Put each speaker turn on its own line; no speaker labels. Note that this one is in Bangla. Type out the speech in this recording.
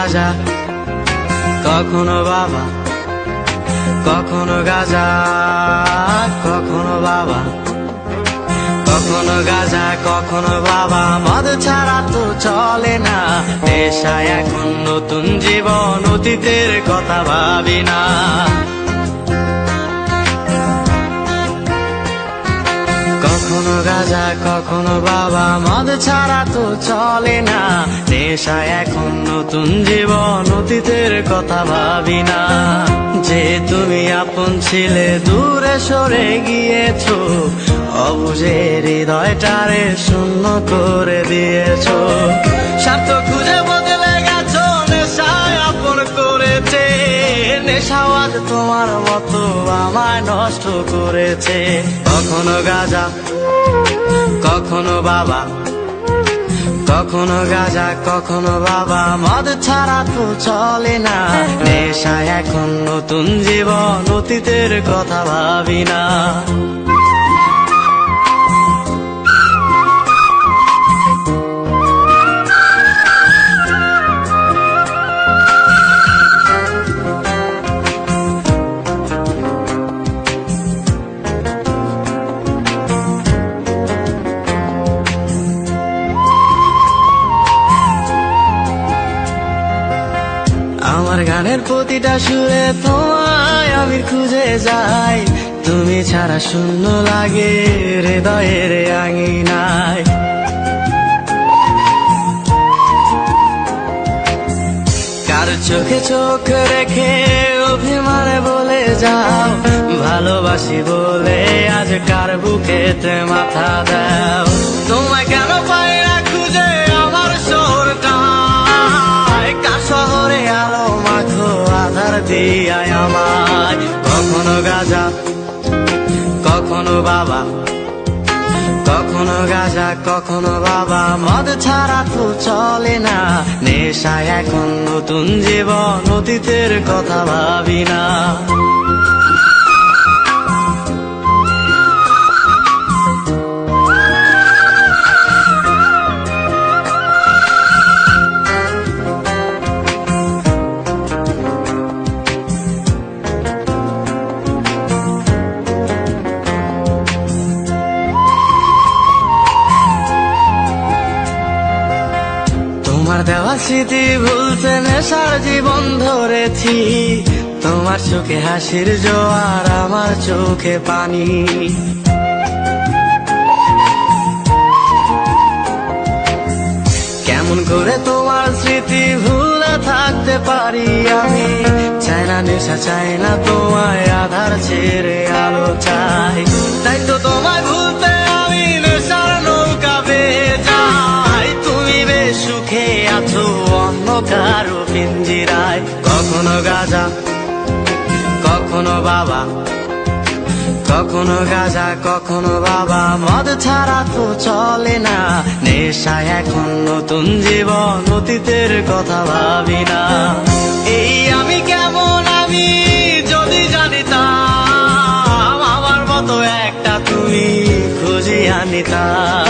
গাঁজা, কখনো বাবা, কখনো গাঁজা, কখনো বাবা, কখনো গাঁজা, কখনো বাবা। মদ ছাড়া তো চলে না, নেশায় এখন নতুন জীবন, অতীতের কথা ভাবি না। কখনো গাঁজা, কখনো বাবা, মদ ছাড়া তো চলে না, নেশায় এখন নতুন জীবন, অতীতের কথা ভাবি না। যে তুমি আপন ছিলে দূরে সরে গিয়েছো, অবুঝে হৃদয়টারে শূন্য করে দিয়েছো। স্বার্থ খুঁজে বদলে গেছো, নেশায় আপন করেছে, নেশাও আজ তোমার মতো আমায় নষ্ট করেছে। কখনো গাঁজা, কখনো বাবা, কখনো গাঁজা, কখনো বাবা, মদ ছাড়া তো চলে না, নেশায় এখন নতুন জীবন, অতীতের কথা ভাবি না। আমার গানের প্রতিটা সুরে তোমায় আমি খুঁজে যাই, তুমি ছাড়া শূন্য লাগে হৃদয়ের আঙিনায়। কার চোখে চোখ রেখে অভিমানে বলে যাও, ভালোবাসি বলে আজ কার বুকেতে মাথা দাও। তোমায় কেন পাই না খুঁজে আমার শহরটা, কার শহরে আলো মাখো আধার দিয়ায় আমায়। কখনো গাঁজা, কখনো বাবা, কখনো গাঁজা, কখনো বাবা, মদ ছাড়া তো চলে না, নেশায় এখন নতুন জীবন, অতীতের কথা ভাবি না। তোমার দেওয়া স্মৃতি ভুলতে নেশার জীবন ধরেছি, তোমার চোখে হাসির জোয়ার, আমার চোখে পানি। কেমন করে তোমার স্মৃতি ভুলে থাকতে পারি আমি, চাই না নেশা, চাই না তোমায় আধার ছেড়ে আলো চাই। তাই তো তোমায় ভুলতে আমি নেশার নৌকা বেয়ে যাই, তুমি বেশ সুখে আছো অন্য কারো পিঞ্জিরায়। কখনো গাঁজা, কখনো বাবা, কখনো গাঁজা, কখনো বাবা, মদ ছাড়া তো চলে না, নেশায় এখন নতুন জীবন, অতীতের কথা ভাবি না। এই আমি কেমন, আমি যদি জানিতাম, আমার মতো একটা তুমি খুঁজিয়া নিতাম।